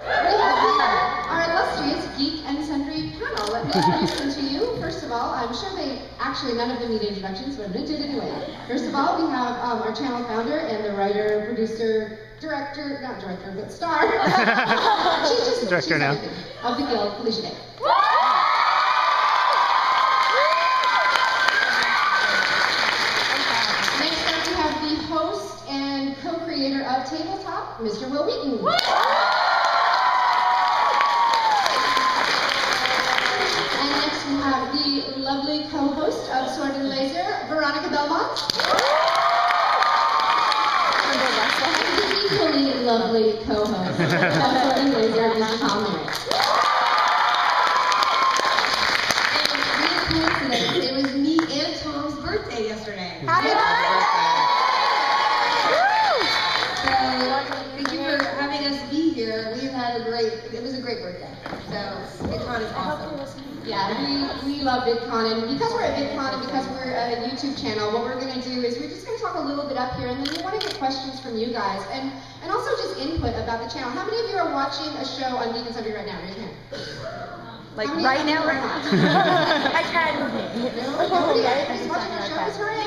Our illustrious Geek and Sundry panel. Let me introduce them to you. First of all, I'm sure none of them need introductions, but I'm going to do it anyway. First of all, we have our channel founder and the writer, producer, director, not director, but star. she's director now. Of the Guild, Felicia. Next up, we have the host and co-creator of Tabletop, Mr. Wil Wheaton. The lovely co-host of Sword and Laser, Veronica Belmont. And the equally lovely co-host of Sword and Laser, Mr. Tom Merritt. And weird coincidence, it was me and Tom's birthday yesterday. Happy birthday! So, thank you for having us be here. It was a great birthday. So, VidCon is awesome. Yeah, we love VidCon, and because we're at VidCon and because we're a YouTube channel, what we're going to do is we're just going to talk a little bit up here, and then we want to get questions from you guys, and also just input about the channel. How many of you are watching a show on Geek and Sundry right now? Raise your hand. Like right now? I tried. No? Nobody? Everybody's watching our shows? Hooray!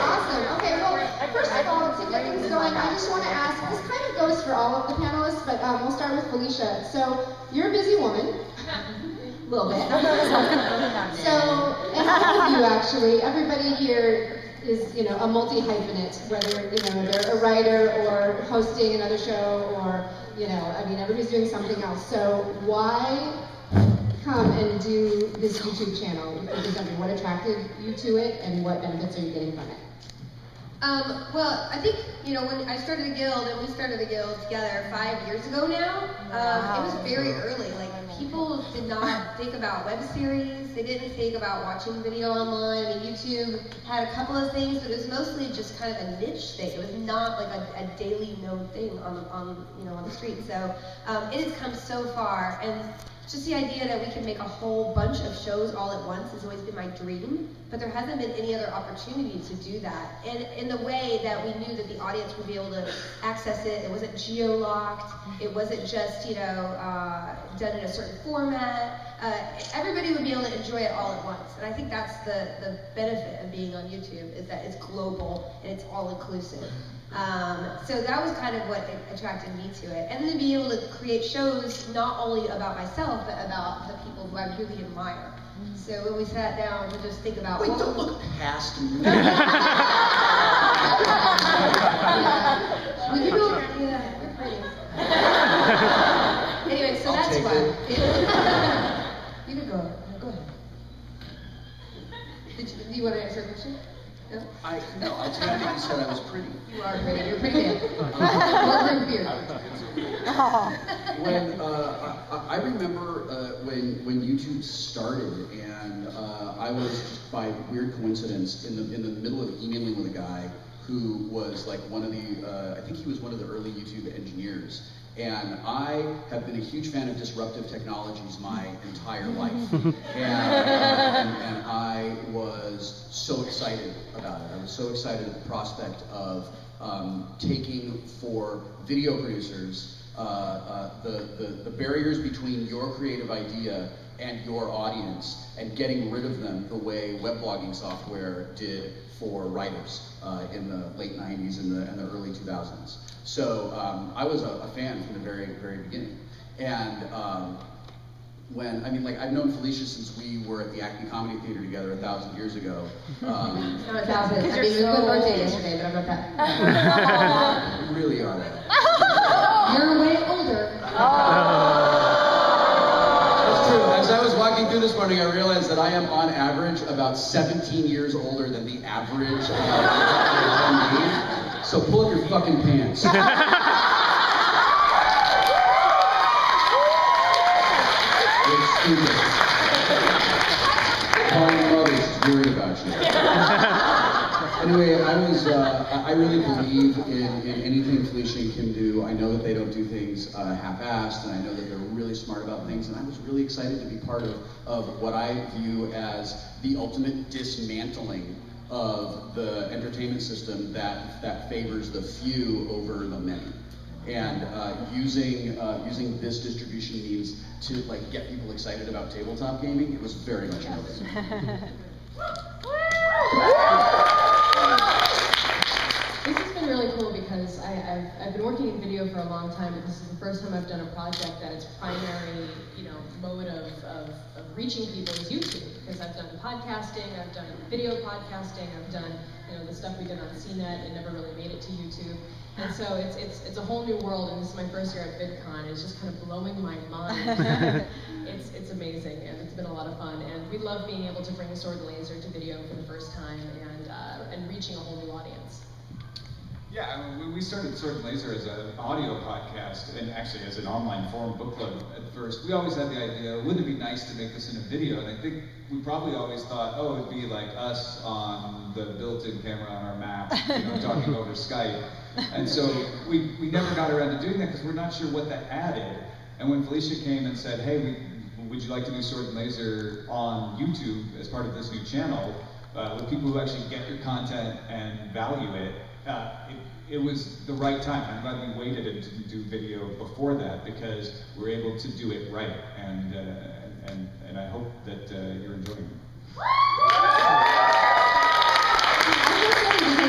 Awesome. Okay, well, first of all, to get things going, I just want to ask, this kind of goes for all of the panelists, but we'll start with Felicia. So, you're a busy woman. A little bit. So, and all of you actually, everybody here is, a multi-hyphenate, whether, they're a writer or hosting another show or, everybody's doing something else. So, why come and do this YouTube channel? What attracted you to it, and what benefits are you getting from it? Well, I think, when I started the Guild, and we started the Guild together 5 years ago now, it was very early. Like, people did not think about web series, they didn't think about watching video online. I mean, YouTube had a couple of things, but it was mostly just kind of a niche thing. It was not like a daily known thing on the street. So, it has come so far, and just the idea that we can make a whole bunch of shows all at once has always been my dream, but there hasn't been any other opportunity to do that. And in the way that we knew that the audience would be able to access it, it wasn't geo-locked, it wasn't just, done in a certain format. Everybody would be able to enjoy it all at once. And I think that's the benefit of being on YouTube, is that it's global and it's all inclusive. So that was kind of what attracted me to it. And then to be able to create shows not only about myself, but about the people who I really admire. So when we sat down to just think about— Wait, don't look past me. Well, you're pretty. Anyway, so that's why. You can go. Go ahead. Do you want to answer the question? No? No, I told you said I was pretty. You are pretty. You're pretty man. More beard. When I remember when YouTube started, and I was just by weird coincidence in the middle of emailing with a guy who was like one of the I think he was one of the early YouTube engineers. And I have been a huge fan of disruptive technologies my entire life. And I was so excited about it. I was so excited at the prospect of taking for video producers the barriers between your creative idea and your audience, and getting rid of them the way web blogging software did for writers in the late 90s and the early 2000s. So I was a fan from the very, very beginning. And I've known Felicia since we were at the Acme Comedy Theater together 1,000 years ago. Not 1,000. I mean, it was a good birthday yesterday, but I'm not that. You really are. You're way older. That's true. As I was walking through this morning, I realized that I am on average about 17 years older than the average attendee. So pull up your fucking pants. It's stupid. Calling mothers worried about you. Anyway, I really believe in anything Felicia and Kim do. I know that they don't do things half-assed, and I know that they're really smart about things, and I was really excited to be part of what I view as the ultimate dismantling of the entertainment system that favors the few over the many. And using this distribution means to like get people excited about tabletop gaming, it was very much noticed. This has been really cool because I've been working in video for a long time, but this is the first time I've done a project that its primary, mode of reaching people is YouTube. Because I've done podcasting, I've done video podcasting, I've done the stuff we did on CNET. It never really made it to YouTube, and so it's a whole new world. And this is my first year at VidCon. It's just kind of blowing my mind. It's amazing, and it's been a lot of fun. And we love being able to bring a sword and laser to video for the first time and reaching a whole new audience. Yeah, I mean, we started Sword and Laser as an audio podcast, and actually as an online forum book club at first. We always had the idea, wouldn't it be nice to make this in a video? And I think we probably always thought, oh, it'd be like us on the built-in camera on our Mac, talking over Skype. And so we never got around to doing that because we're not sure what that added. And when Felicia came and said, hey, would you like to do Sword and Laser on YouTube as part of this new channel, with people who actually get your content and value it, it was the right time. I'm glad we waited and didn't do video before that because we're able to do it right, and I hope that you're enjoying it.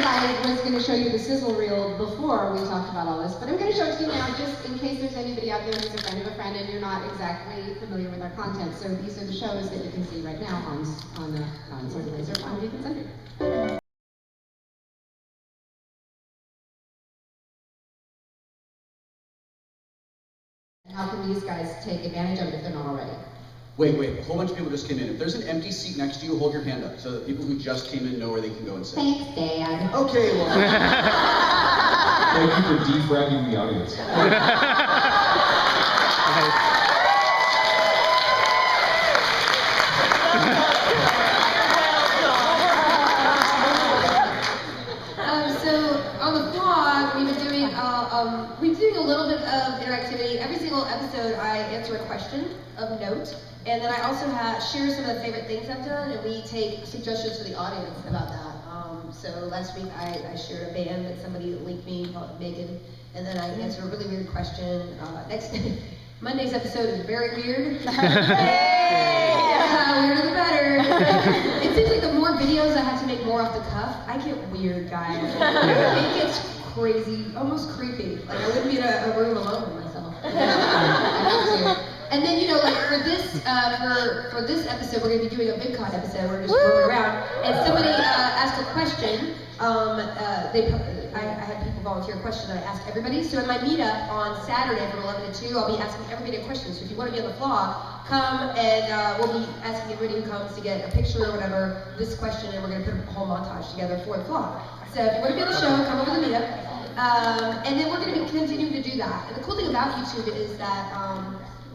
I was going to show you the sizzle reel before we talked about all this, but I'm going to show it to you now just in case there's anybody out there who's a friend of a friend and you're not exactly familiar with our content. So these are the shows that you can see right now on Sword and Laser on Geek and Sundry. How can these guys take advantage of it if they're not already? Wait, a whole bunch of people just came in. If there's an empty seat next to you, hold your hand up so that people who just came in know where they can go and sit. Thanks, Dad. Okay, well. Thank you for defragging the audience. So on the blog, we've been doing a little bit of interactivity. Every single episode, I answer a question of note, and then I also share some of the favorite things I've done, and we take suggestions from the audience about that. So last week, I shared a band that somebody linked me called Megan, and then I answered a really weird question. Monday's episode is very weird. Weirder the better. It seems like the more videos I have to make more off the cuff, I get weird, guys. It gets crazy, almost creepy. Like I wouldn't be in a room alone with myself. And then for this episode, we're gonna be doing a VidCon episode. We're just roaming around, and somebody asked a question. I had people volunteer a question that I asked everybody. So in my meetup on Saturday from 11 to 2, I'll be asking everybody a question. So if you want to be on the vlog, come and we'll be asking everybody who comes to get a picture or whatever this question, and we're going to put a whole montage together for the vlog. So if you want to be on the show, come over to the meetup. And then we're going to be continuing to do that. And the cool thing about YouTube is that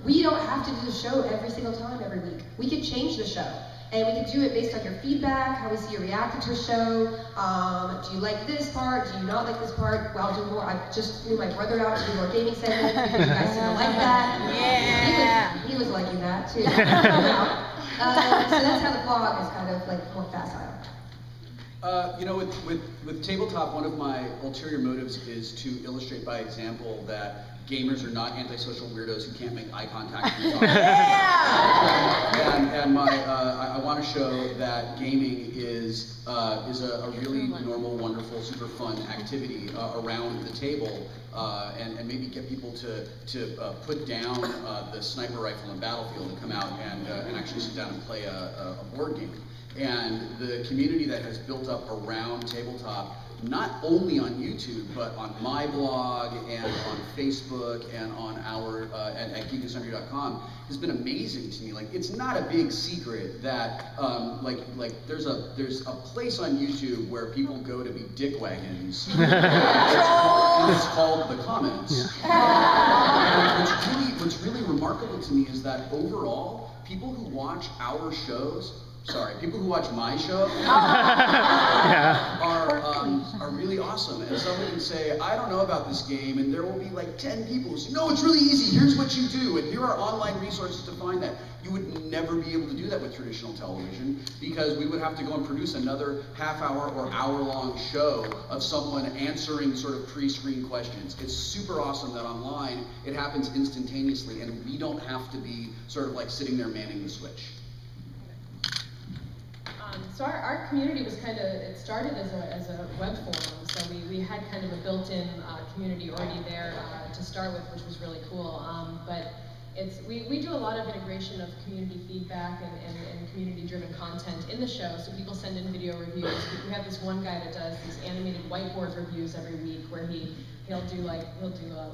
we don't have to do the show every single time every week. We can change the show. And we can do it based on your feedback, how we see you reacting to a show. Do you like this part? Do you not like this part? Well, I'll do more. I just flew my brother out to do more gaming segments because you guys didn't like that. Yeah. He was liking that too. So that's how the vlog is kind of like more facile. With tabletop, one of my ulterior motives is to illustrate by example that gamers are not antisocial weirdos who can't make eye contact when talking. And I want to show that gaming is a really normal, wonderful, super fun activity around the table, and maybe get people to put down the sniper rifle in Battlefield and come out and actually sit down and play a board game. And the community that has built up around tabletop, not only on YouTube, but on my blog and on Facebook and on our at geekandsundry.com, has been amazing to me. Like, it's not a big secret that there's a place on YouTube where people go to be dickwagons. It's called the comments. And what's really remarkable to me is that overall, people who watch our shows sorry, people who watch my show are really awesome. And someone can say, I don't know about this game, and there will be like 10 people who say, no, it's really easy, here's what you do, and here are online resources to find that. You would never be able to do that with traditional television, because we would have to go and produce another half-hour or hour-long show of someone answering sort of pre-screened questions. It's super awesome that online it happens instantaneously, and we don't have to be sort of like sitting there manning the switch. So our community was kind of, it started as a web forum, so we had kind of a built-in community already there to start with, which was really cool. But we do a lot of integration of community feedback and community-driven content in the show, so people send in video reviews. We have this one guy that does these animated whiteboard reviews every week where he'll do a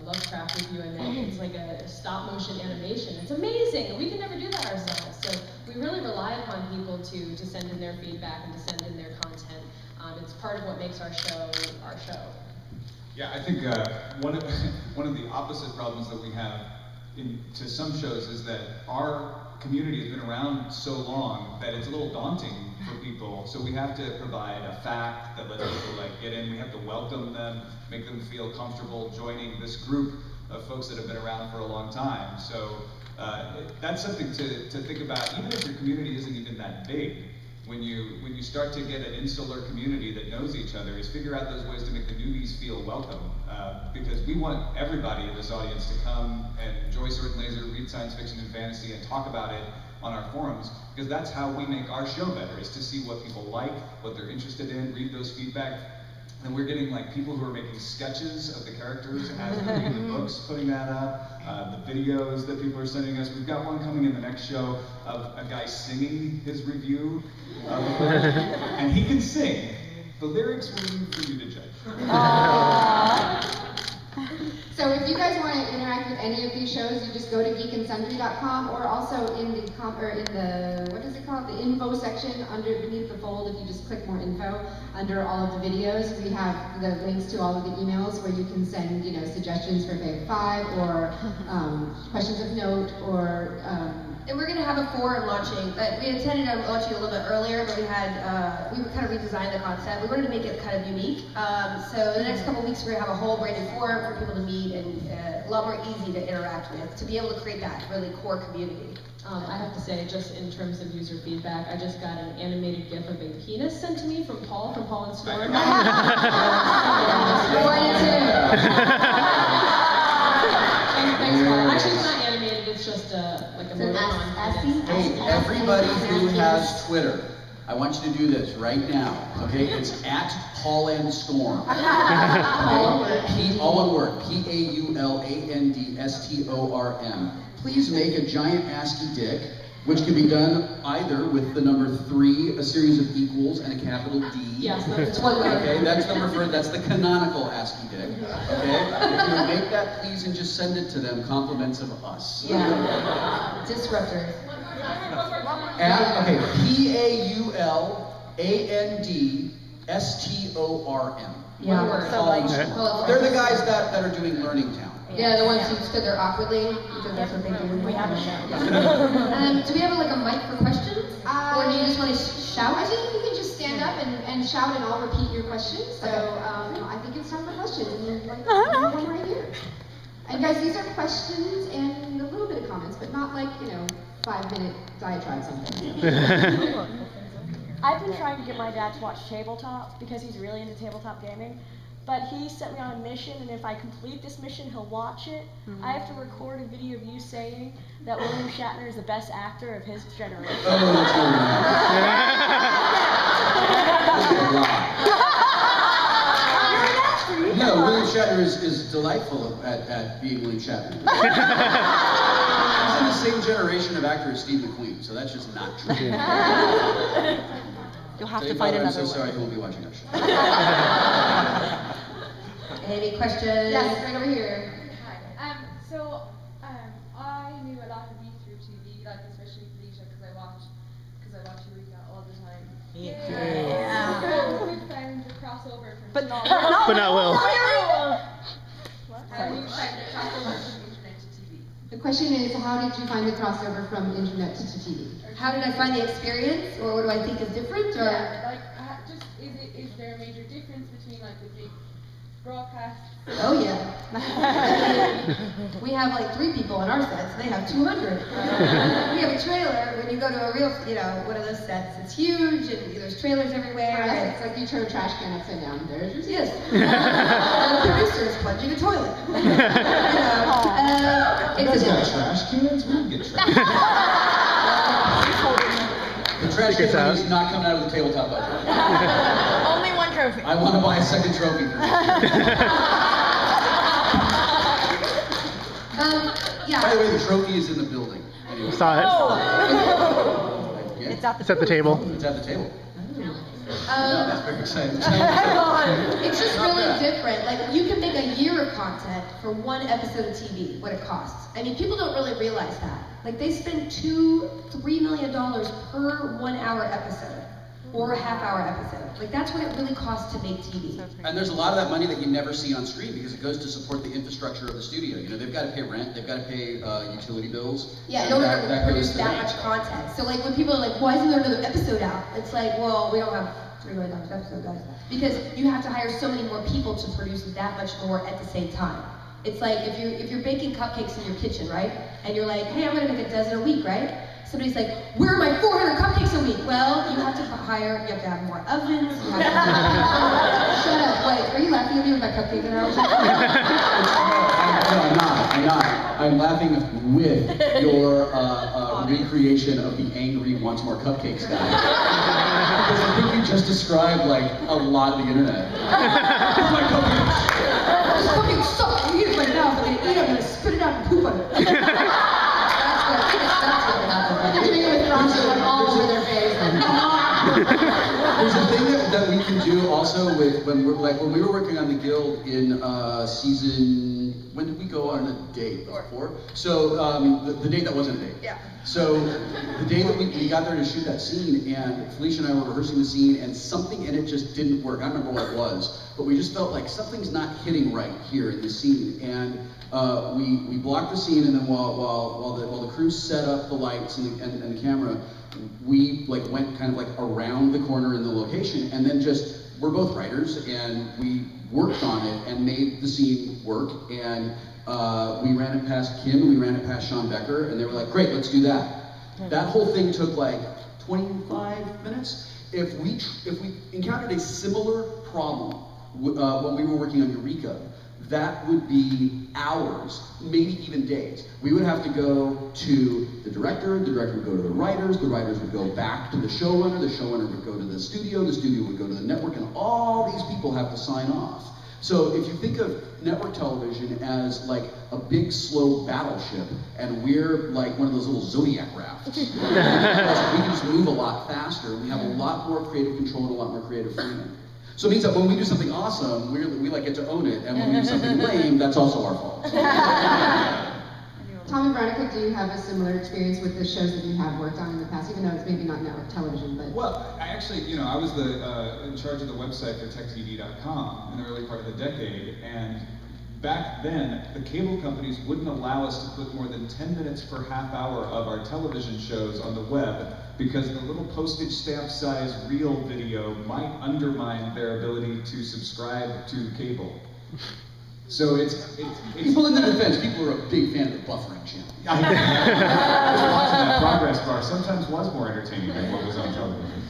Lovecraft review, and then it's like a stop-motion animation. It's amazing! We can never do that ourselves. So we really rely upon people to send in their feedback and to send in their content. It's part of what makes our show our show. Yeah, I think one of the opposite problems that we have to some shows is that our community has been around so long that it's a little daunting for people. So we have to provide a fact that lets people get in. We have to welcome them, make them feel comfortable joining this group of folks that have been around for a long time. So that's something to think about, even if your community isn't even that big. When you start to get an insular community that knows each other, is figure out those ways to make the newbies feel welcome. Because we want everybody in this audience to come and enjoy Sword and Laser, read science fiction and fantasy, and talk about it on our forums, because that's how we make our show better, is to see what people like, what they're interested in, read those feedback. And we're getting people who are making sketches of the characters as they're reading the books, putting that up, the videos that people are sending us. We've got one coming in the next show of a guy singing his review of the book, and he can sing. The lyrics will leave for you to judge. So if you guys want to interact with any of these shows, you just go to geekandsundry.com, or also in the what is it called? The info section beneath the fold. If you just click more info under all of the videos, we have the links to all of the emails where you can send suggestions for Fave 5 or questions of note or. And we're going to have a forum launching. We intended on launching a little bit earlier, but we kind of redesigned the concept. We wanted to make it kind of unique. So in the next couple of weeks, we're going to have a whole branded forum for people to meet and a lot more easy to interact with, to be able to create that really core community. I have to say, just in terms of user feedback, I just got an animated GIF of a penis sent to me from Paul and Storm. Thanks, Paul. Actually, it's not animated, it's just like a emoticon. Hey, everybody who has Twitter, I want you to do this right now, okay? It's at Paul and Storm. All one word, PAULANDSTORM. Please make a giant ASCII dick, which can be done either with the number 3, a series of equals, and a capital D. Yes, that's one way. Okay, that's the canonical ASCII dick. Okay? If you would make that, please, and just send it to them, compliments of us. Yeah. Disruptors. Okay, PAULANDSTORM. Yeah. They're the guys that are doing Learning Town. Yeah, the ones who stood there awkwardly, because that's what they do. We have a show. Do we have a mic for questions? Or do you just want to shout? I think you can just stand up and shout, and I'll repeat your questions. So I think it's time for questions. And one right here. And guys, these are questions and a little bit of comments, but not 5-minute diatribe something. I've been trying to get my dad to watch tabletop because he's really into tabletop gaming. But he sent me on a mission, and if I complete this mission, he'll watch it. I have to record a video of you saying that William Shatner is the best actor of his generation. Oh, that's no, William Shatner is delightful at being William Shatner. He's in the same generation of actor as Steve McQueen, so that's just not true. You'll have to find another one. I'm so sorry, he won't be watching our show. Any questions? Yes, right over here. Hi. I knew a lot of you through TV, especially Felicia, because I watch Eureka all the time. Yeah. We found the crossover from But not Will. We found the crossover from internet to TV. The The question is, how did you find the crossover from internet to TV? How did I find the experience, or what do I think is different? Or? Yeah, like, just is there a major difference between like the big broadcast? Oh yeah. We have like 3 people on our sets, and they have 200. We have a trailer. When you go to a real, one of those sets, it's huge, and there's trailers everywhere. For us, And it's like you turn a trash can upside down. There's your yes. And the producer is plunging a toilet. You guys It's got a trash cans? We don't get trash cans. The trash can is not coming out of the tabletop budget. Only one trophy. I want to buy a second trophy for this. yeah. By the way, the trophy is in the building. Anyway. Saw it. Yeah. It's at It's at the table. It's at the table. Um, That's very exciting. It's just really different. Like, you can make a year of content for one episode of TV, what it costs. I mean, people don't really realize that. Like, they spend $2-3 million per 1 hour episode, or a half-hour episode. Like, that's what it really costs to make TV. And there's a lot of that money that you never see on screen because it goes to support the infrastructure of the studio. They've got to pay rent, they've got to pay utility bills. Yeah, in order to produce that much content. So like when people are like, why isn't there another episode out? It's like, well, we don't have $3 million episode, guys. Because you have to hire so many more people to produce that much more at the same time. It's like if you're baking cupcakes in your kitchen, right? And you're like, hey, I'm gonna make a dozen a week, right? Somebody's like, where are my 400 cupcakes a week? Well, you have to have more ovens. You have to shut up. Wait, are you laughing at me with my cupcake analogy? No, I'm not. I'm laughing with your recreation of the angry wants more cupcakes guy. Because I think you just described like a lot of the internet. Where's my cupcakes? This cupcake sucks. You eat it right now, but I'm gonna eat it, I'm gonna spit it out and poop on it. That's what happened. They're doing it with frosting like all over their face. There's a thing that we can do also with when we were working on the Guild in season. When did we go on a date? 4. So the date that wasn't a date. Yeah. So the day that we got there to shoot that scene, and Felicia and I were rehearsing the scene, and something in it just didn't work. I don't remember what it was, but we just felt like something's not hitting right here in the scene, and we blocked the scene, and then while the crew set up the lights and the camera, we went kind of around the corner in the location, and then we're both writers, and we worked on it and made the scene work, and we ran it past Kim and we ran it past Sean Becker, and they were like, great, let's do that. That whole thing took 25 minutes. If we encountered a similar problem when we were working on Eureka, that would be hours, maybe even days. We would have to go to the director would go to the writers would go back to the showrunner would go to the studio would go to the network, and all these people have to sign off. So if you think of network television as a big slow battleship, and we're like one of those little zodiac rafts, we can just move a lot faster, and we have a lot more creative control and a lot more creative freedom. So it means that when we do something awesome, we get to own it, and when we do something lame, that's also our fault. Tom and Veronica, do you have a similar experience with the shows that you have worked on in the past, even though it's maybe not network television, but... Well, I actually, I was in charge of the website for techtv.com in the early part of the decade, and back then, the cable companies wouldn't allow us to put more than 10 minutes per half hour of our television shows on the web because the little postage stamp size reel video might undermine their ability to subscribe to cable. So it's people in the defense, people are a big fan of the buffering channel. I know. Watching that progress bar sometimes was more entertaining than what was on television.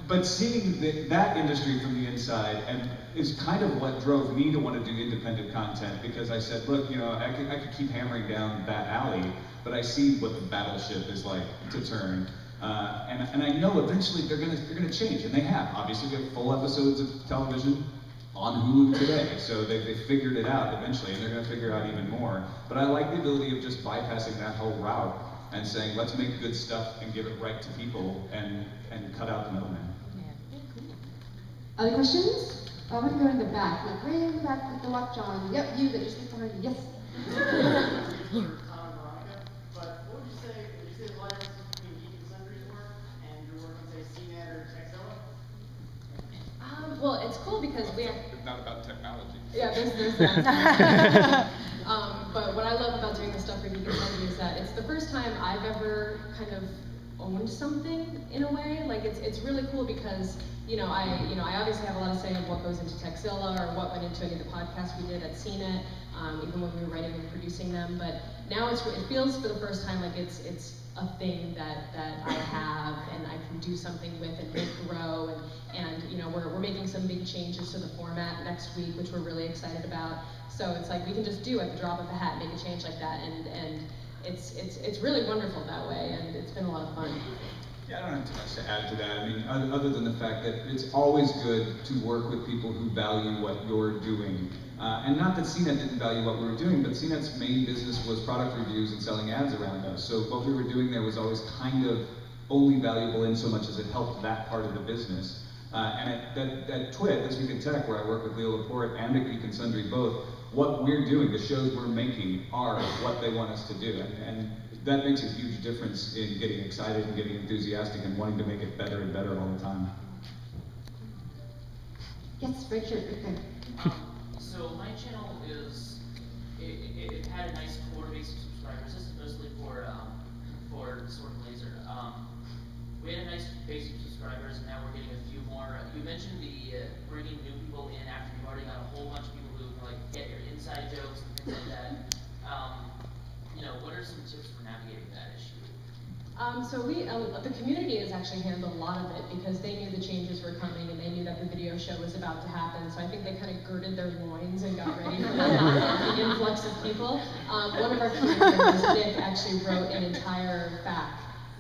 But seeing that industry from the inside is kind of what drove me to want to do independent content, because I said, look, I could keep hammering down that alley, but I see what the battleship is like to turn. And I know eventually they're gonna change, and they have. Obviously, we have full episodes of television on Hulu today, so they figured it out eventually, and they're going to figure out even more. But I like the ability of just bypassing that whole route and saying, let's make good stuff and give it right to people and cut out the middleman. Other questions? I'm going to go in the back, right in the back with the watch on. Yep, you that just behind you. Yes. But what would you say the difference between Geek and Sundry's work and your work on, say, CNET or Texella? Well, it's cool because It's not about technology. Yeah, there's that. But what I love about doing this stuff for Geek and Sundry is that it's the first time I've ever kind of owned something in a way. Like it's really cool because I obviously have a lot of say in what goes into Texilla or what went into any of the podcasts we did at CNET, even when we were writing and producing them. But now it feels for the first time like it's a thing that I have and I can do something with and make grow, and we're making some big changes to the format next week, which we're really excited about. So it's like we can just do at the drop of a hat, make a change like that, and it's really wonderful that way, and it's been a lot of fun. Yeah, I don't have too much to add to that. I mean, other than the fact that it's always good to work with people who value what you're doing. And not that CNET didn't value what we were doing, but CNET's main business was product reviews and selling ads around us. So what we were doing there was always kind of only valuable in so much as it helped that part of the business. And at TWIT, This Week in Tech, where I work with Leo Laporte and at Geek and Sundry both, what we're doing, the shows we're making, are what they want us to do. And that makes a huge difference in getting excited and getting enthusiastic and wanting to make it better and better all the time. Yes, Richard. So my channel it had a nice core base of subscribers. This is mostly for Sword and Laser. We had a nice base of subscribers, and now we're getting a few more. You mentioned the bringing new people in after you've already got a whole bunch of people who like get your inside jokes and things like that. What are some tips for navigating that issue? So the community has actually handled a lot of it because they knew the changes were coming and they knew that the video show was about to happen. So I think they kind of girded their loins and got ready for the influx of people. One of our community members, Dick, actually wrote an entire FAQ.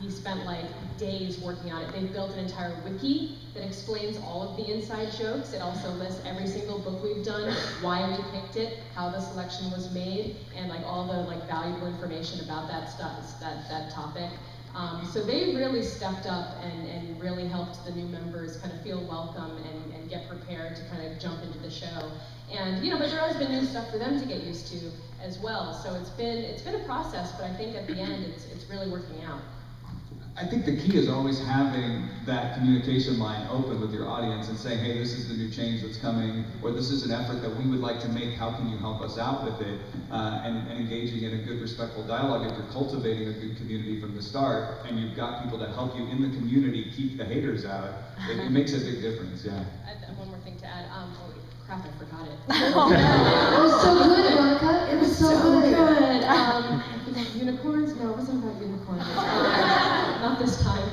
He spent like days working on it. They built an entire wiki that explains all of the inside jokes. It also lists every single book we've done, why we picked it, how the selection was made, and like all the like valuable information about that stuff, that topic. So they really stepped up and really helped the new members kind of feel welcome and get prepared to kind of jump into the show. And but there has been new stuff for them to get used to as well. So it's been a process, but I think at the end it's really working out. I think the key is always having that communication line open with your audience and saying, hey, this is the new change that's coming, or this is an effort that we would like to make, how can you help us out with it? And engaging in a good, respectful dialogue. If you're cultivating a good community from the start, and you've got people to help you in the community keep the haters out, it makes a big difference, yeah. I have one more thing to add. Holy crap, I forgot it. It was so good, Veronica. It was so good. Unicorns? No, it wasn't about unicorns. Not this time.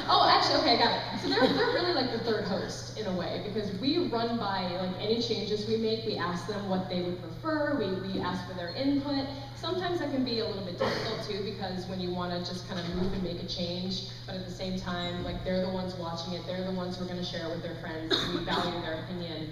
Oh, actually, okay, I got it. So they're really like the third host in a way, because we run by like any changes we make. We ask them what they would prefer. We ask for their input. Sometimes that can be a little bit difficult too, because when you want to just kind of move and make a change, but at the same time, like they're the ones watching it. They're the ones who are going to share it with their friends. And we value their opinion,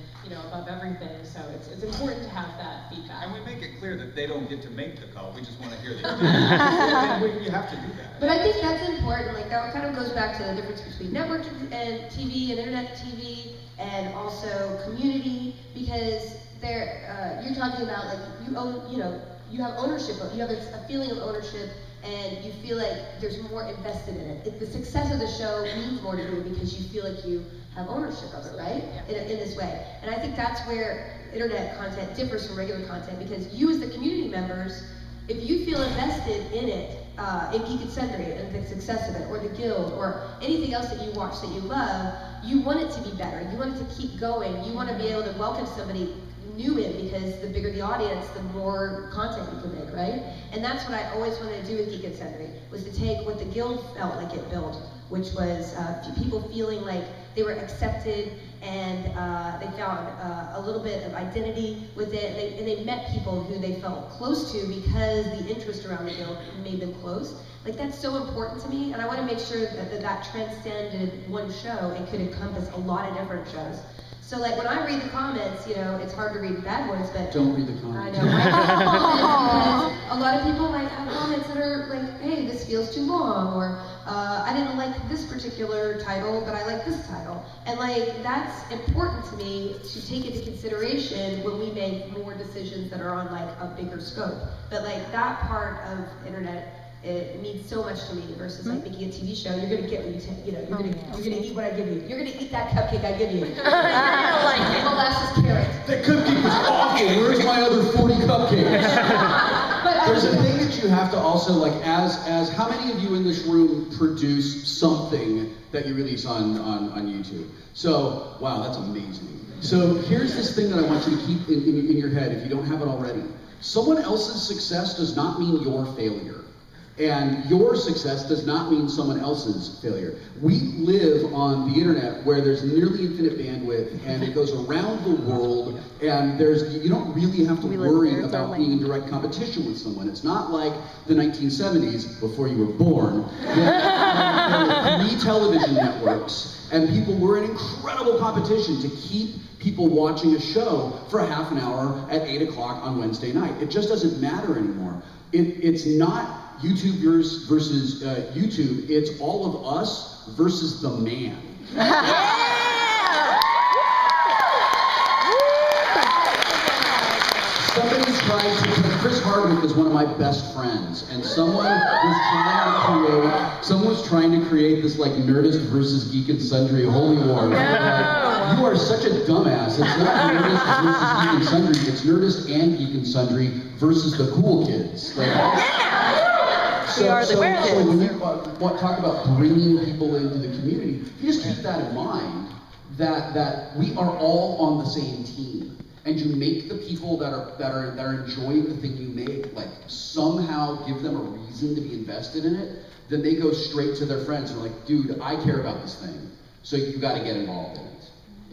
above everything. So it's important to have that feedback. And we make it clear that they don't get to make the call. We just want to hear the opinion. You have to do that. But I think that's important. Like that kind of goes back to the difference between network and TV and internet TV and also community, because you're talking about like you own, you have ownership. You have a feeling of ownership, and you feel like there's more invested in it. The success of the show means more to you because you feel like you have ownership of it, right? In this way. And I think that's where internet content differs from regular content, because you as the community members, if you feel invested in it, in Geek and Sundry and the success of it, or the Guild, or anything else that you watch that you love, you want it to be better. You want it to keep going. You want to be able to welcome somebody new in, because the bigger the audience, the more content you can make, right? And that's what I always wanted to do with Geek and Sundry, was to take what the Guild felt like it built, which was people feeling like they were accepted and they found a little bit of identity with it, and they met people who they felt close to because the interest around the Guild made them close. Like that's so important to me, and I want to make sure that transcended one show and could encompass a lot of different shows. So like when I read the comments, it's hard to read bad ones, but don't read the comments. I know, right? Because a lot of people might have comments that are like, hey, this feels too long, or I didn't like this particular title, but I like this title. And like that's important to me to take into consideration when we make more decisions that are on like a bigger scope. But like that part of internet, it means so much to me versus like making a TV show. You're gonna get what you're gonna eat what I give you. You're gonna eat that cupcake I give you. Molasses carrot. That cupcake was awful. Where's my other 40 cupcakes? to also, like, as how many of you in this room produce something that you release on YouTube? So, wow, that's amazing. So here's this thing that I want you to keep in your head if you don't have it already. Someone else's success does not mean your failure. And your success does not mean someone else's failure. We live on the internet where there's nearly infinite bandwidth and it goes around the world, and you don't really have to worry about being in direct competition with someone. It's not like the 1970s, before you were born, when there were 3 television networks and people were in incredible competition to keep people watching a show for a half an hour at 8 o'clock on Wednesday night. It just doesn't matter anymore. It's not YouTube versus YouTube, it's all of us versus the man. Somebody's trying to, Chris Hardwick is one of my best friends, and someone was trying to create this like Nerdist versus Geek and Sundry holy war. No. You are such a dumbass. It's not Nerdist versus Geek and Sundry, it's Nerdist and Geek and Sundry versus the cool kids. Like, So when you talk about bringing people into the community, you just keep that in mind, that we are all on the same team, and you make the people that are enjoying the thing you make, like somehow give them a reason to be invested in it. Then they go straight to their friends and are like, dude, I care about this thing, so you got to get involved in it.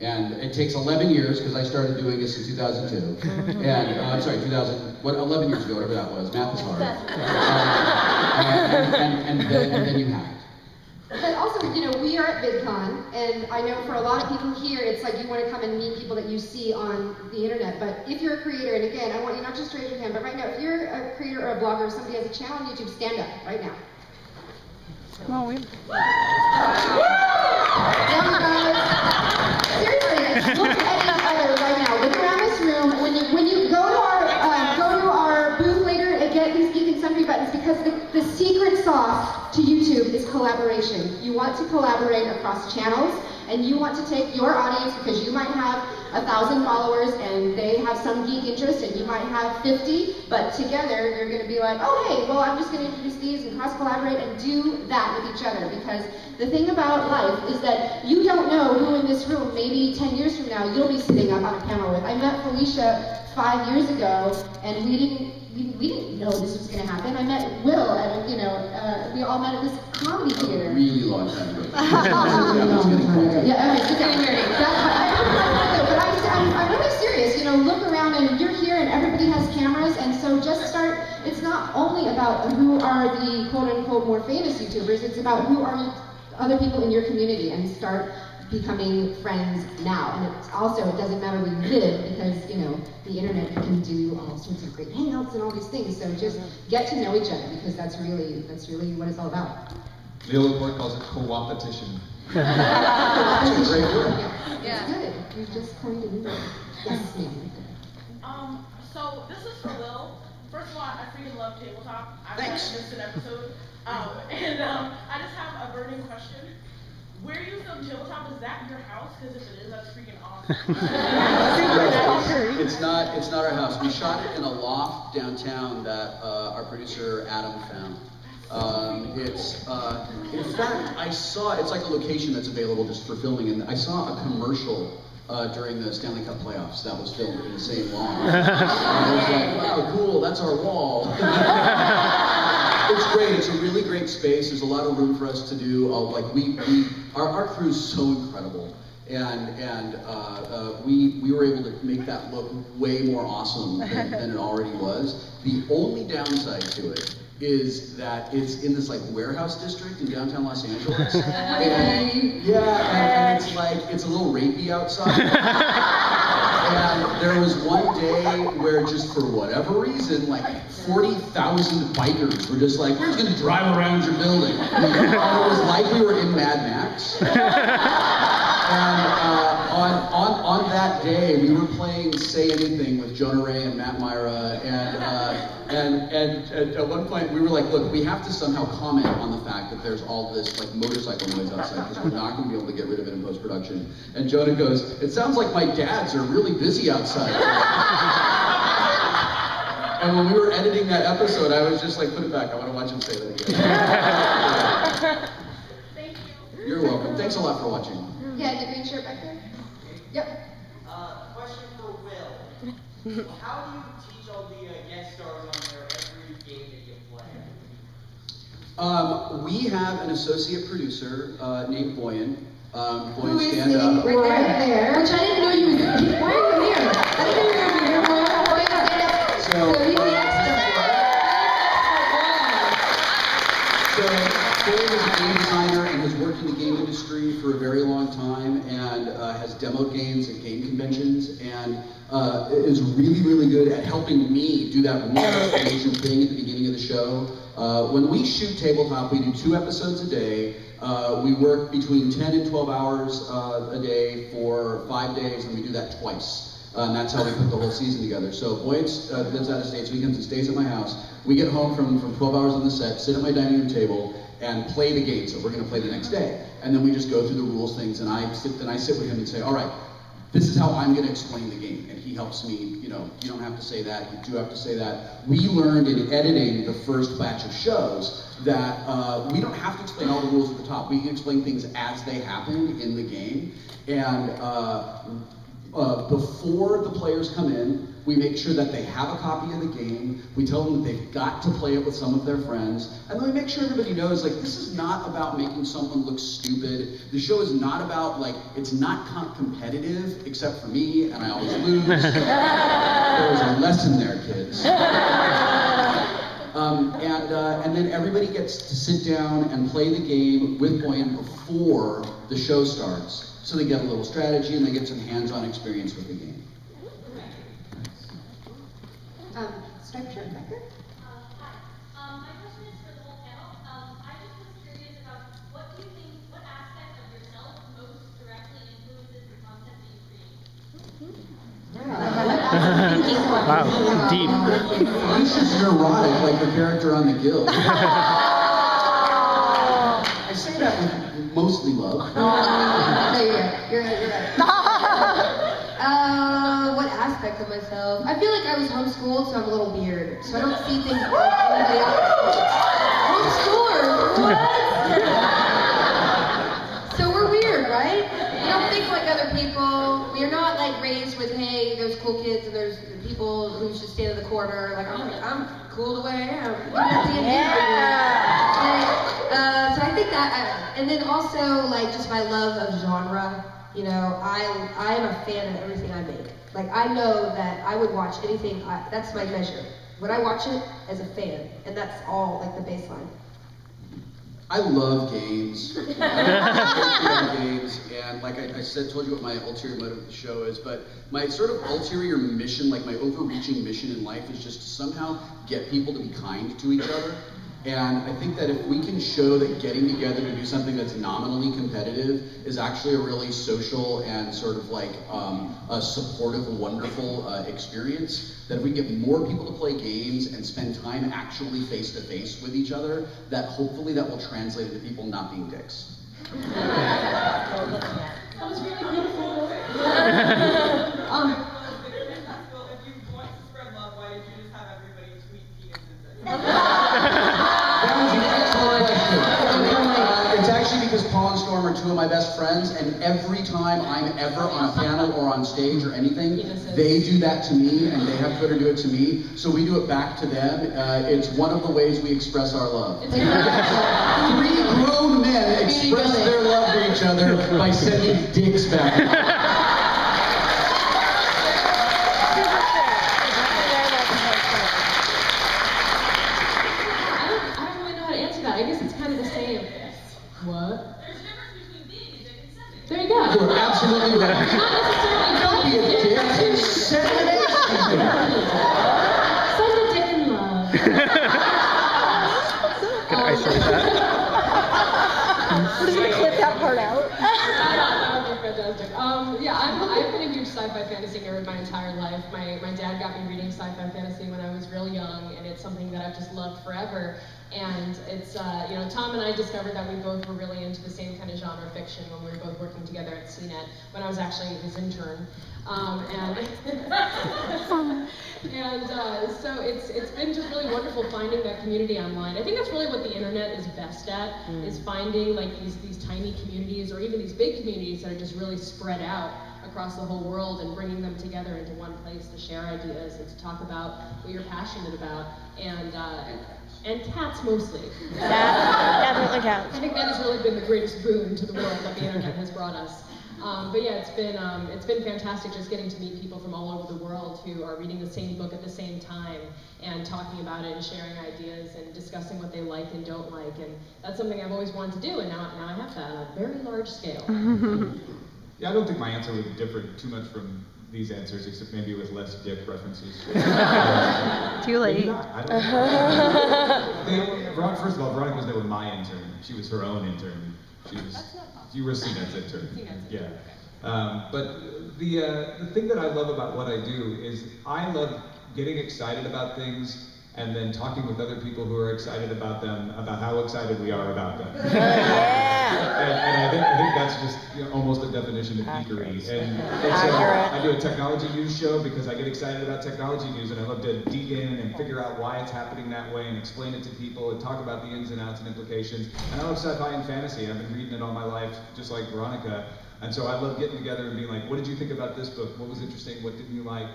And it takes 11 years, because I started doing this in 2002. And, I'm sorry, 11 years ago, whatever that was. Math is hard. And then you have it. But also, you know, we are at VidCon, and I know for a lot of people here, it's like you want to come and meet people that you see on the internet. But if you're a creator, and again, I want you not just to raise your hand, but right now, if you're a creator or a blogger, or somebody has a channel on YouTube, stand up right now. Come on, Seriously, look at each other right now. Look around this room. When you go to our booth later and get these Geek and Sundry buttons, because the secret sauce to YouTube is collaboration. You want to collaborate across channels, and you want to take your audience, because you might have 1,000 followers and they have some geek interest, and you might have 50, but together you're going to be like, oh hey, well I'm just going to introduce these and cross-collaborate and do that with each other. Because the thing about life is that you don't know who in this room, maybe 10 years from now, you'll be sitting up on a panel with. I met Felicia 5 years ago, and we didn't know this was going to happen. I met Wil at we all met at this comedy theater. A really long time ago. Yeah, all right, sit down. I'm really serious. You know, look around, and you're here, and everybody has cameras, and so just start. It's not only about who are the quote-unquote more famous YouTubers. It's about who are other people in your community, and start becoming friends now. And it's also, it doesn't matter where you live, because you know the internet, you can do all sorts of great hangouts and all these things. So just get to know each other, because that's really what it's all about. Leo Laporte calls it co-opetition. That's a great word. Yeah. It's good. You just coined a new word. Yes, ma'am. So this is for Wil. First of all, I freaking love tabletop. I've missed an episode. I just have a burning question. Where you film tabletop, is that your house? Because if it is, that's freaking awesome. It's not our house. We shot it in a loft downtown that our producer Adam found. In fact, it's like a location that's available just for filming, and I saw a commercial during the Stanley Cup playoffs that was filmed in the same lawn. And I was like, wow, cool, that's our wall. It's great, it's a really great space, there's a lot of room for us to do, our crew's so incredible. And we were able to make that look way more awesome than it already was. The only downside to it is that it's in this like warehouse district in downtown Los Angeles. And it's a little rapey outside. And there was one day where just for whatever reason, like 40,000 bikers were just like, we're just gonna drive around your building. And it was like we were in Mad Max. And on that day, we were playing Say Anything with Jonah Ray and Matt Myra, and at one point we were like, look, we have to somehow comment on the fact that there's all this like motorcycle noise outside, because we're not going to be able to get rid of it in post-production. And Jonah goes, it sounds like my dads are really busy outside. And when we were editing that episode, I was just like, put it back. I want to watch him say that again. Thank you. You're welcome. Thanks a lot for watching. Yeah, the green shirt back there. Yep. Question for Will. How do you teach all the guest stars on there every game that you play? We have an associate producer named Boyan. Who Boyan, is stand sitting up. right there? Which I didn't know you were here. Why are you here? I didn't know you were here. Boyan, stand up. So he's the expert. So Boyan is a game designer and has worked in the game industry for a very long time and has demoed games at game conventions and is really, really good at helping me do that rule explanation thing at the beginning of the show. When we shoot tabletop, we do 2 episodes a day. We work between 10 and 12 hours a day for 5 days, and we do that twice. And that's how we put the whole season together. So Boyd lives out of state, so he comes and stays at my house. We get home from 12 hours on the set, sit at my dining room table, and play the games that we're going to play the next day. And then we just go through the rules things, and I sit with him and say, all right, this is how I'm going to explain the game. And he helps me, you don't have to say that, you do have to say that. We learned in editing the first batch of shows that we don't have to explain all the rules at the top. We can explain things as they happen in the game. And before the players come in, we make sure that they have a copy of the game. We tell them that they've got to play it with some of their friends. And then we make sure everybody knows, like, this is not about making someone look stupid. The show is not about, like, it's not competitive, except for me, and I always lose. There's a lesson there, kids. And then everybody gets to sit down and play the game with Boyan before the show starts. So they get a little strategy and they get some hands-on experience with the game. Striped shirt back there. Hi. My question is for the whole panel. I just was curious about what aspect of yourself most directly influences the content that you create? Wow, deep. Felicia's neurotic, like the character on the Guild. I say that with mostly love. No, you're right. What aspect of myself? I feel like I was homeschooled, so I'm a little weird. So I don't see things like anybody else. Homeschoolers, what? So we're weird, right? We don't think like other people. We're not like raised with, hey, there's cool kids and there's people who should stand in the corner. Like I'm cool the way I am. So I think that, and then also like just my love of genre. You know, I am a fan of everything I make. Like I know that I would watch anything. That's my measure. Would I watch it as a fan? And that's all like the baseline. I love games. I love games, and like I told you what my ulterior motive of the show is, but my sort of ulterior mission, like my overreaching mission in life is just to somehow get people to be kind to each other. And I think that if we can show that getting together to do something that's nominally competitive is actually a really social and sort of like a supportive, wonderful experience, that if we get more people to play games and spend time actually face to face with each other, that hopefully that will translate into people not being dicks. That was really beautiful. If you want to spread love, why did you just have everybody tweet penises? It's actually because Paul and Storm are 2 of my best friends, and every time I'm ever on a panel or on stage or anything, they do that to me, and they have Twitter do it to me, so we do it back to them. It's one of the ways we express our love. 3 grown men express their love to each other by sending dicks back. I guess it's kind of the same. What? There's a difference between being a dick and sending. There you go. You are absolutely right. Not necessarily Don't be a dick. Send an Send a dick in love. Can I say that? We're just gonna clip that part out. That would be fantastic. Yeah, I've been a huge huge sci-fi fantasy nerd my entire life. My dad got me reading sci-fi fantasy when I was real young, and it's something that I've just loved forever. And it's, you know, Tom and I discovered that we both were really into the same kind of genre fiction when we were both working together at CNET, when I was actually his intern. So it's been just really wonderful finding that community online. I think that's really what the internet is best at, is finding like these tiny communities, or even these big communities that are just really spread out across the whole world, and bringing them together into one place to share ideas and to talk about what you're passionate about, and cats mostly. Definitely cats. I think that has really been the greatest boon to the world that the internet has brought us. But yeah, it's been fantastic just getting to meet people from all over the world who are reading the same book at the same time and talking about it and sharing ideas and discussing what they like and don't like. And that's something I've always wanted to do, and now I have that on a very large scale. Yeah, I don't think my answer would differ too much from these answers, except maybe with less dick references. Too late. I don't know. First of all, Veronica was never my intern. She was her own intern. You were CNET's intern. Yeah. But the thing that I love about what I do is I love getting excited about things and then talking with other people who are excited about them, about how excited we are about them. And I think that's just, you know, almost a definition of geekery. And I do a technology news show because I get excited about technology news, and I love to dig in and figure out why it's happening that way and explain it to people and talk about the ins and outs and implications. And I love sci-fi and fantasy. I've been reading it all my life, just like Veronica. And so I love getting together and being like, what did you think about this book? What was interesting? What didn't you like?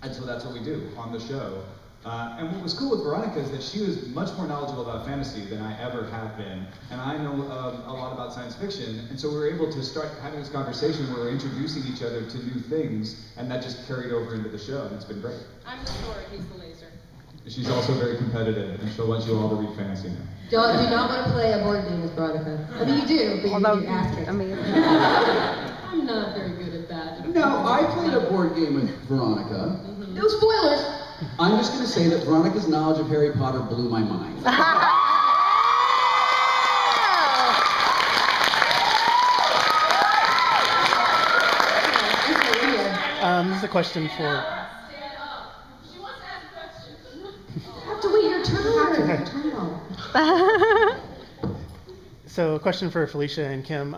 And so that's what we do on the show. And what was cool with Veronica is that she was much more knowledgeable about fantasy than I ever have been. And I know a lot about science fiction. And so we were able to start having this conversation where we're introducing each other to new things, and that just carried over into the show, and it's been great. I'm the sword, he's the laser. She's also very competitive, and she'll want you all to read fantasy now. Do not want to play a board game with Veronica. I mean, you do, but you ask it. I'm not very good at that. No, I played a board game with Veronica. No spoilers. I'm just going to say that Veronica's knowledge of Harry Potter blew my mind. This is a question for... She wants to ask a question. You have to wait your turn. So a question for Felicia and Kim.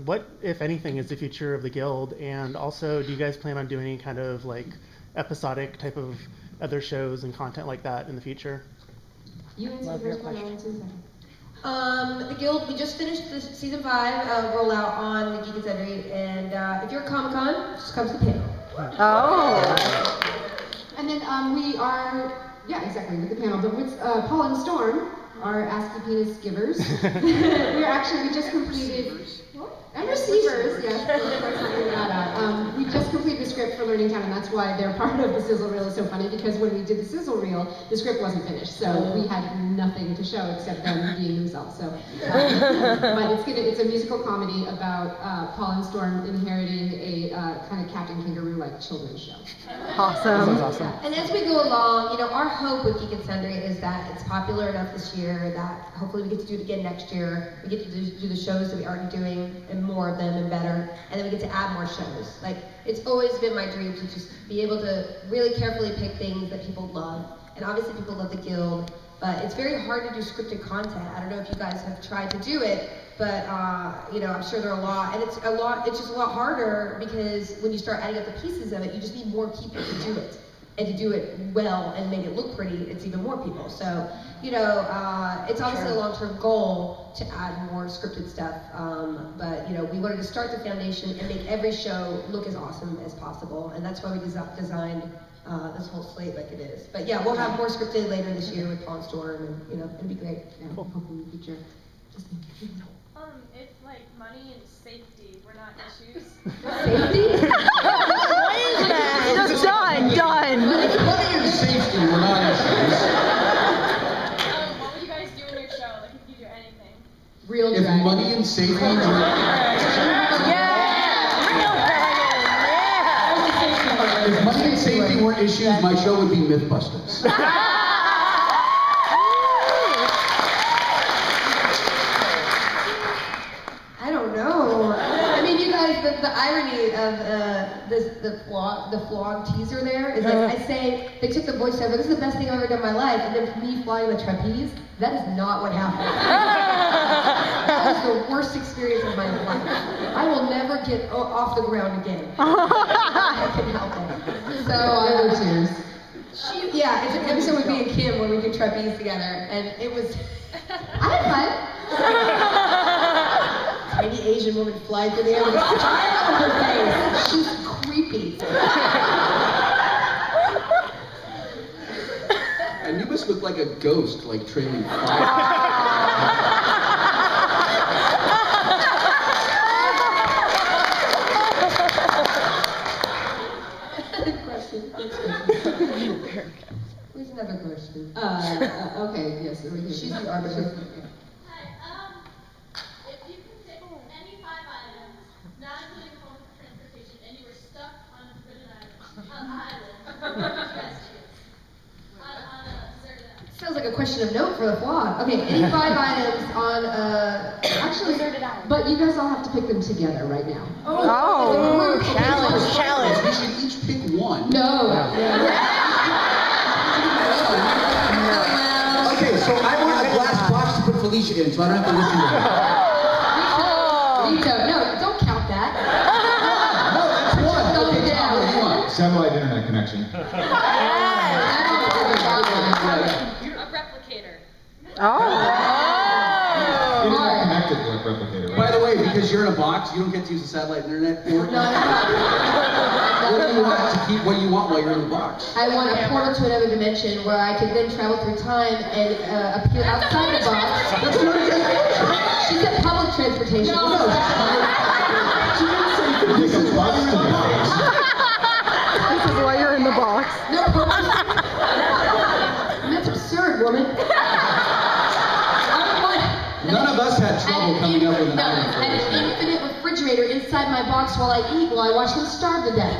What, if anything, is the future of the Guild? And also, do you guys plan on doing any kind of like episodic type of other shows and content like that in the future? You answer the first one, I'll answer the second. The Guild, we just finished the season 5 rollout on the Geek and Sundry, and if you're at Comic-Con, just come to the panel. Oh. And then we are, yeah, exactly, with the panel, but with Paul and Storm, our ASCII penis givers. We just completed, and receivers, yes, that's something that we just completed the script for Learning Town, and that's why they're part of the sizzle reel. Is so funny, because when we did the sizzle reel, the script wasn't finished, so we had nothing to show except them being themselves. So, but it's a musical comedy about Paul and Storm inheriting a kind of Captain Kangaroo-like children's show. Awesome. Awesome. And as we go along, you know, our hope with Geek and Sundry is that it's popular enough this year that hopefully we get to do it again next year. We get to do the shows that we're already doing, and more of them and better, and then we get to add more shows. Like, it's always been my dream to just be able to really carefully pick things that people love. And obviously people love the Guild, but it's very hard to do scripted content. I don't know if you guys have tried to do it, but you know, I'm sure there are a lot, and it's just a lot harder, because when you start adding up the pieces of it, you just need more people to do it. And to do it well and make it look pretty, it's even more people. So, you know, it's obviously a long-term goal to add more scripted stuff, but, you know, we wanted to start the foundation and make every show look as awesome as possible, and that's why we designed this whole slate like it is. But yeah, we'll have more scripted later this year with Paul and Storm, and, you know, it'll be great. Yeah, hopefully in the future. If like money and safety were not issues. Safety? What is that? No, done. Money and safety were not issues. What would you guys do in your show? Like, if you could do anything. Real If dragon. money and safety were... If money and safety weren't issues, my show would be Mythbusters. I don't know. I mean, you guys, the irony of the vlog teaser there is like I say they took the voiceover. This is the best thing I've ever done in my life, and then me flying the trapeze. That is not what happened. That was the worst experience of my life. I will never get off the ground again. I can help it. So I would tears. Yeah, it's an episode with me and Kim where we do trapeze together, and it was. I had fun. Tiny Asian woman flying through the air with a smile on her face. She's creepy. And you must look like a ghost, like trailing fire. There's another question. Okay, yes, over here. She's the arbiter. Hi, if you can take any 5 items, not including home transportation, and you were stuck on a island, what would you guys choose? On a deserted island. Sounds like a question of note for the vlog. Okay, any 5 items on Actually, but you guys all have to pick them together right now. Oh, challenge. We should each pick one. No. Okay, so I want a glass box to put Felicia in, so I don't have to listen to her. Rito, no, don't count that. No, that's one. Okay, down. what do you want? Satellite internet connection. A replicator. Internet connected replicator. Right? By the way, because you're in a box, you don't get to use the satellite internet. What do you want to keep? What do you want while you're in the box? I want a portal to another dimension where I can then travel through time and appear outside the box. That's not a transportation. She said public transportation. No. This is box to the box. This is why you're in the box. No, that's absurd, woman. None of us had trouble coming up with an item for an this. infinite refrigerator inside my box while I eat, while I watch them starve to death.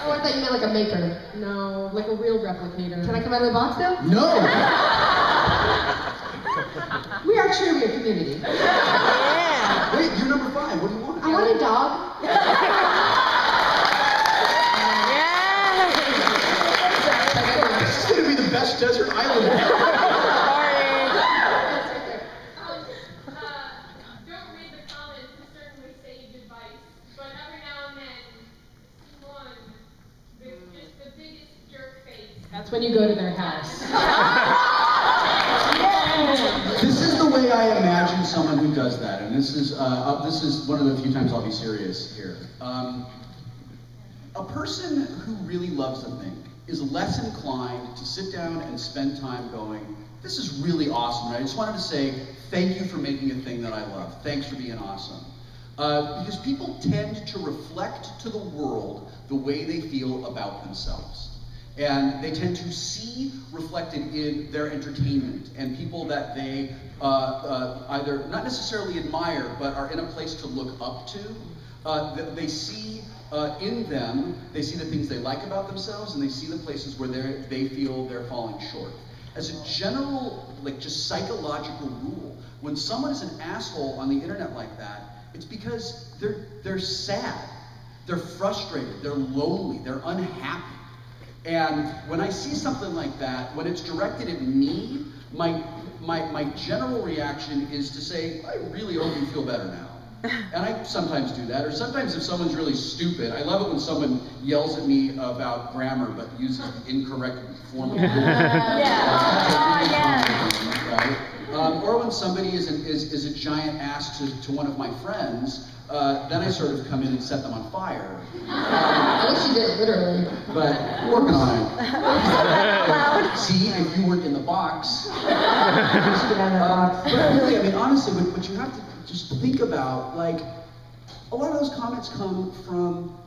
Oh, I thought you meant like a maker. No, like a real replicator. Can I come out of the box now? No! We are truly a community. Yeah. Wait, you're number 5. What do you want? I want a dog. This is going to be the best desert island ever. Don't read the comments and certainly sage advice, but every now and then, one with just the biggest jerk face. That's when you go to their house. This is the way I imagine someone who does that, and this is one of the few times I'll be serious here. A person who really loves a thing is less inclined to sit down and spend time going, this is really awesome, and I just wanted to say thank you for making a thing that I love. Thanks for being awesome. Because people tend to reflect to the world the way they feel about themselves. And they tend to see reflected in their entertainment and people that they either not necessarily admire, but are in a place to look up to. They see in them, they see the things they like about themselves, and they see the places where they feel they're falling short. As a general, like just psychological rule, when someone is an asshole on the internet like that, it's because they're sad, they're frustrated, they're lonely, they're unhappy. And when I see something like that, when it's directed at me, my general reaction is to say, I really hope you feel better now. And I sometimes do that, or sometimes if someone's really stupid, I love it when someone yells at me about grammar but uses the incorrect form of right? Or when somebody is a giant ass to one of my friends, then I sort of come in and set them on fire. I wish you did it literally. But we're working on it. See, if you weren't in the box. But really, I mean, honestly, what you have to just think about, like, a lot of those comments come from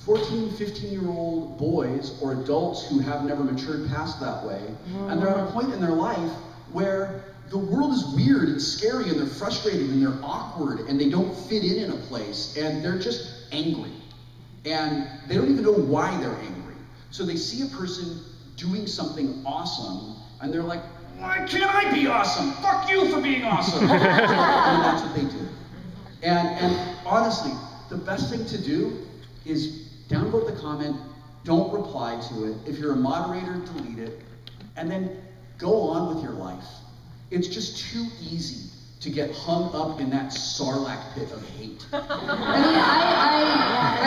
14, 15-year-old boys or adults who have never matured past that way. And they're at a point in their life where the world is weird and scary and they're frustrated and they're awkward and they don't fit in a place and they're just angry. And they don't even know why they're angry. So they see a person doing something awesome and they're like, why can't I be awesome? Fuck you for being awesome. And that's what they do. And honestly, the best thing to do is downvote the comment, don't reply to it. If you're a moderator, delete it, and then go on with your life. It's just too easy to get hung up in that sarlacc pit of hate. I mean,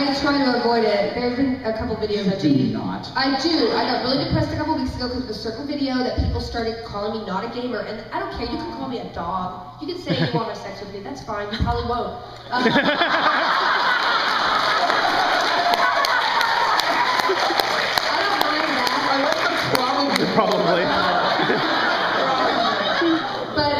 I try to avoid it. There have been a couple videos I do not. I do. I got really depressed a couple weeks ago because of a certain video that people started calling me not a gamer, and I don't care. You can call me a dog. You can say you want to have sex with me. That's fine. You probably won't. I don't mind that. I like the probably. But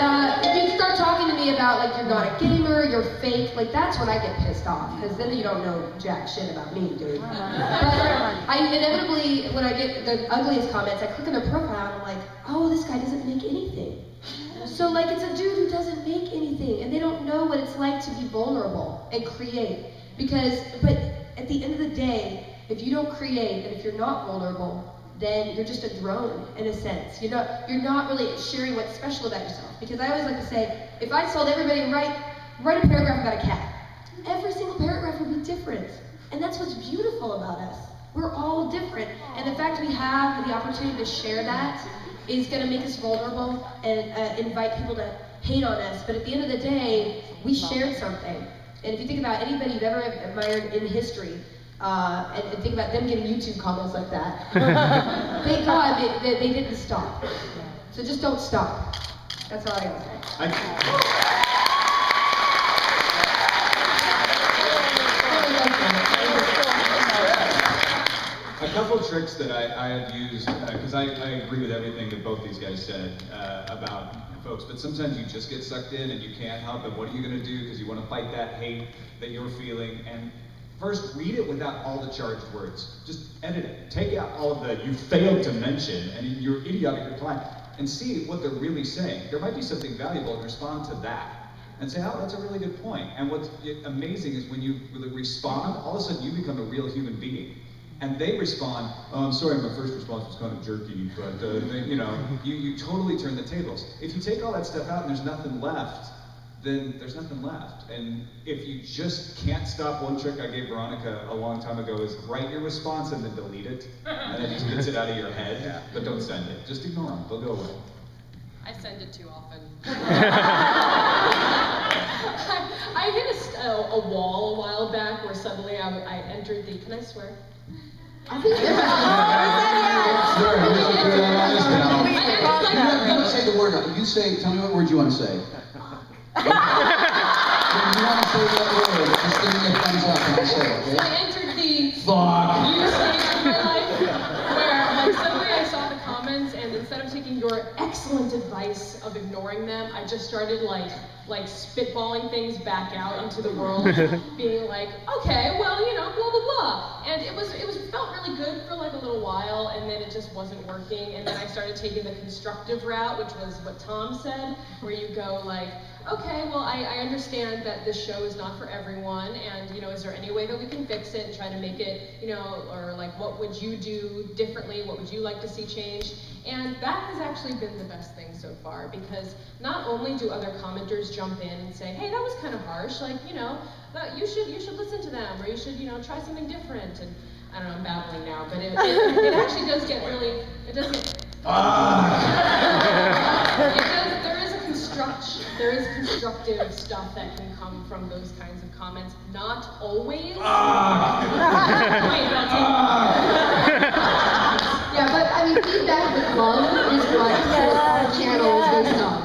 if you start talking to me about like you're not a gamer, you're fake, like that's when I get pissed off, because then you don't know jack shit about me, dude. But I inevitably, when I get the ugliest comments, I click on their profile and I'm like, oh, this guy doesn't make anything. So like it's a dude who doesn't make anything, and they don't know what it's like to be vulnerable and create. But at the end of the day, if you don't create and if you're not vulnerable, then you're just a drone in a sense. You're not really sharing what's special about yourself. Because I always like to say, if I told everybody to write a paragraph about a cat, every single paragraph would be different. And that's what's beautiful about us. We're all different. And the fact we have the opportunity to share that is going to make us vulnerable and invite people to hate on us. But at the end of the day, we shared something. And if you think about anybody you've ever admired in history, and think about them getting YouTube comments like that. Thank God they didn't stop. So just don't stop. That's all I gotta say. A couple tricks that I have used, because I agree with everything that both these guys said about folks, but sometimes you just get sucked in and you can't help it. What are you going to do? Because you want to fight that hate that you're feeling. And first, read it without all the charged words. Just edit it. Take out all of the you failed to mention and your idiotic reply, and see what they're really saying. There might be something valuable, and respond to that. And say, oh, that's a really good point. And what's amazing is when you really respond, all of a sudden you become a real human being. And they respond, oh, I'm sorry, my first response was kind of jerky, but you totally turn the tables. If you take all that stuff out and there's nothing left, then there's nothing left. And if you just can't stop, one trick I gave Veronica a long time ago is write your response and then delete it. And then just gets it out of your head, but don't send it. Just ignore them, they'll go away. I send it too often. I hit a wall a while back where suddenly I entered the, can I swear? You say the word. You say. Tell me what word you want to say. If you want to say that word, just give me a thumbs up and I'll say it. Okay? So I entered the fuck you stage of my life where like suddenly I saw the comments, and instead of taking your excellent advice of ignoring them, I just started like spitballing things back out into the world, being like, okay, well, blah blah blah, and it felt really good for like a little while, and then it just wasn't working, and then I started taking the constructive route, which was what Tom said, where you go like, okay, well, I understand that this show is not for everyone, and is there any way that we can fix it and try to make it, or like what would you do differently, what would you like to see changed? And that has actually been the best thing so far, because not only do other commenters jump in and say, hey, that was kind of harsh, like, you should listen to them, or you should, try something different, and I don't know, I'm babbling now, but it actually does get really, there is constructive stuff that can come from those kinds of comments, not always. Yeah, but I mean, feedback with love is what our channel is based on,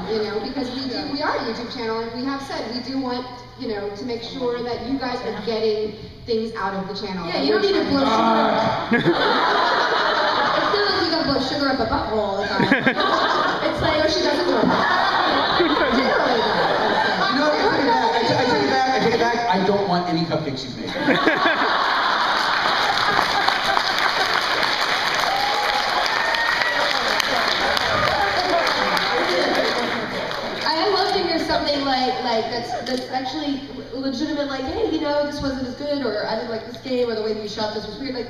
because we are a YouTube channel, and we have said we do want, to make sure that you guys are getting things out of the channel. Yeah, you don't need to blow sugar. It's not like you gotta blow sugar up a butthole all the time. It's like, she doesn't blow. Generally, I take it back. I don't want any cupcakes you've made. something like that's actually legitimate, like, hey, this wasn't as good, or I didn't like this game, or the way that you shot this was weird. Like,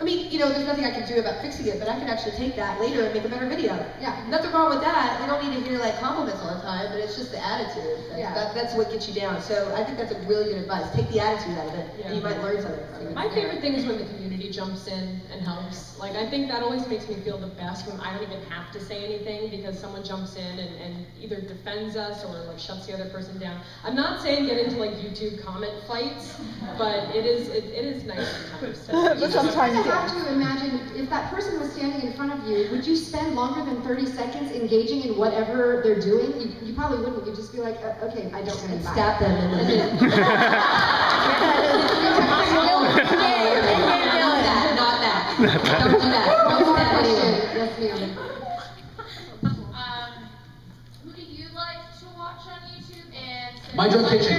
I mean, there's nothing I can do about fixing it, but I can actually take that later and make a better video. Yeah, nothing wrong with that. You don't need to hear like compliments all the time, but it's just the attitude. That's what gets you down. So I think that's a really good advice. Take the attitude out of it, and you might learn something from it. My favorite thing is when the community jumps in and helps. Like, I think that always makes me feel the best when I don't even have to say anything because someone jumps in and either defends us or like shuts the other person down. I'm not saying get into like YouTube comment fights, but it is nice sometimes. But sometimes you have to imagine if that person was standing in front of you, would you spend longer than 30 seconds engaging in whatever they're doing? You probably wouldn't. You'd just be like, okay, I don't really stab them and then. Not that. Don't do that. One more question. Yes, ma'am. Who do you like to watch on YouTube? And My Drunk Kitchen.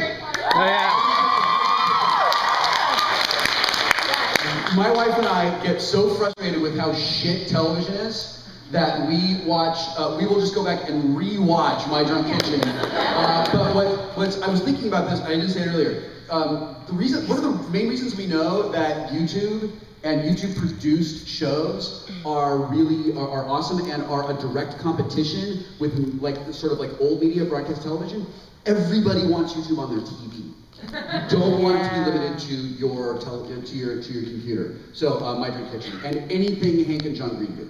My wife and I get so frustrated with how shit television is that we will just go back and re-watch My Drunk Kitchen. But I was thinking about this, I didn't say it earlier. One of the main reasons we know that YouTube and YouTube produced shows are awesome and are a direct competition with sort of old media broadcast television. Everybody wants YouTube on their TV. You don't want it to be limited to your computer. So My Drunk Kitchen and anything Hank and John Green do.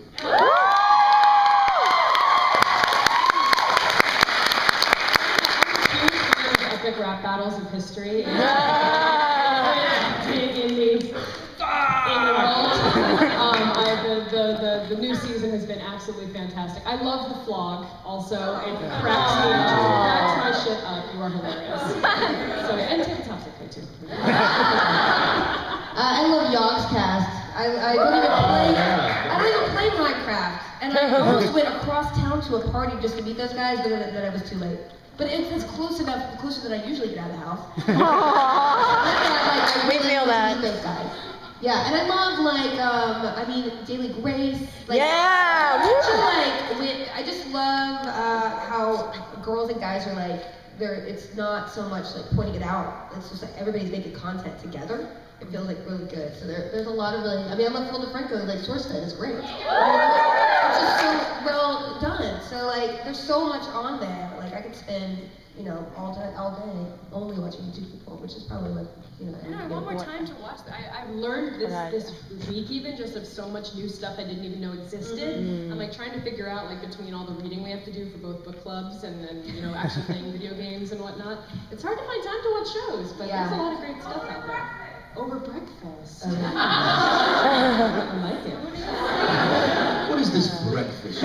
Epic rap battles of history. The new season has been absolutely fantastic. I love the vlog also. It cracks my shit up. You are hilarious. So, and TikTok's okay too. I love Yogscast. I don't even play Minecraft. And I almost went across town to a party just to meet those guys, but then I was too late. But it's close enough, closer than I usually get out of the house. We feel that. Meet those guys. Yeah, and I love Daily Grace. I just love how girls and guys are it's not so much pointing it out. It's just everybody's making content together. It feels really good. So there's a lot of I love Phil DeFranco, SourceFed is great. It's just so well done. So there's so much on there. I could spend all day only watching YouTube people, which is probably what I want more time to watch that. I've learned this week even just of so much new stuff I didn't even know existed. I'm trying to figure out between all the reading we have to do for both book clubs and actually playing video games and whatnot. It's hard to find time to watch shows, but there's a lot of great stuff out there. Over breakfast. I like it. What is this breakfast?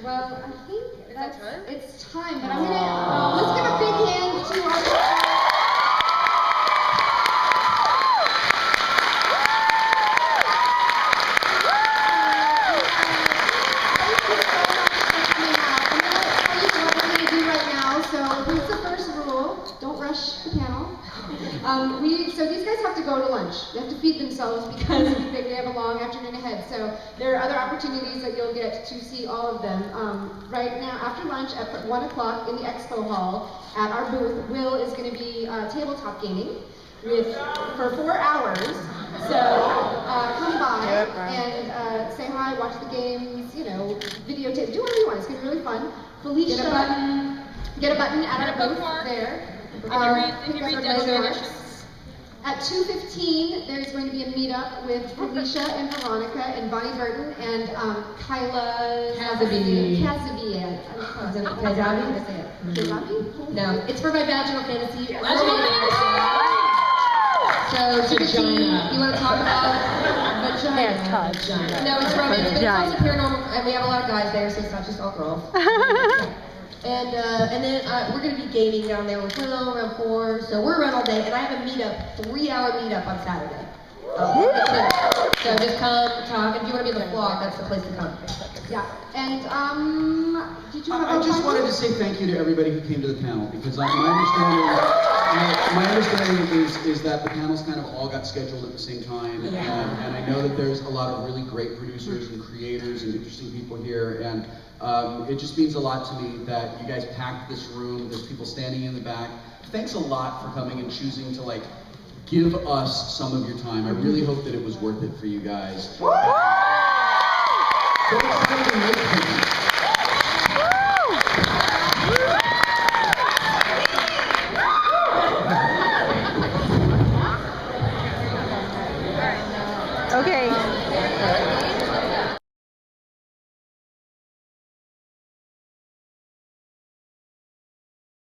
Well, I think it's time, but I'm gonna let's give a big hand to our. Thank you so much for coming out. I'm gonna tell you what we're gonna do right now. So here's the first rule: don't rush the panel. So these guys have to go to lunch. They have to feed themselves because they have a long afternoon ahead. So there are other opportunities that you'll get to see all of them. Right now, after lunch at 1 o'clock in the expo hall at our booth, Wil is going to be tabletop gaming for 4 hours. So come by and say hi, watch the games, videotape, do whatever you want. It's going to be really fun. Felicia, get a button at our booth there. If you read declarations. At 2:15, there's going to be a meetup with Felicia and Veronica and Bonnie Burton and Kyla Kazabi. No, it's for my vaginal fantasy. So 2:15, you want to talk about vagina? No, it's romance, but it's also paranormal, and we have a lot of guys there, so it's not just all girls. And then we're going to be gaming down there with Willow around 4, so we're around all day, and I have a 3-hour meetup on Saturday. So just come, talk, and if you want to be in the vlog, that's the place to come. Yeah, and did you have I just wanted to say thank you to everybody who came to the panel, because my understanding is that the panels kind of all got scheduled at the same time, and I know that there's a lot of really great producers and creators and interesting people here, and it just means a lot to me that you guys packed this room. There's people standing in the back. Thanks a lot for coming and choosing to give us some of your time. I really hope that it was worth it for you guys. Go excited and make things. Okay.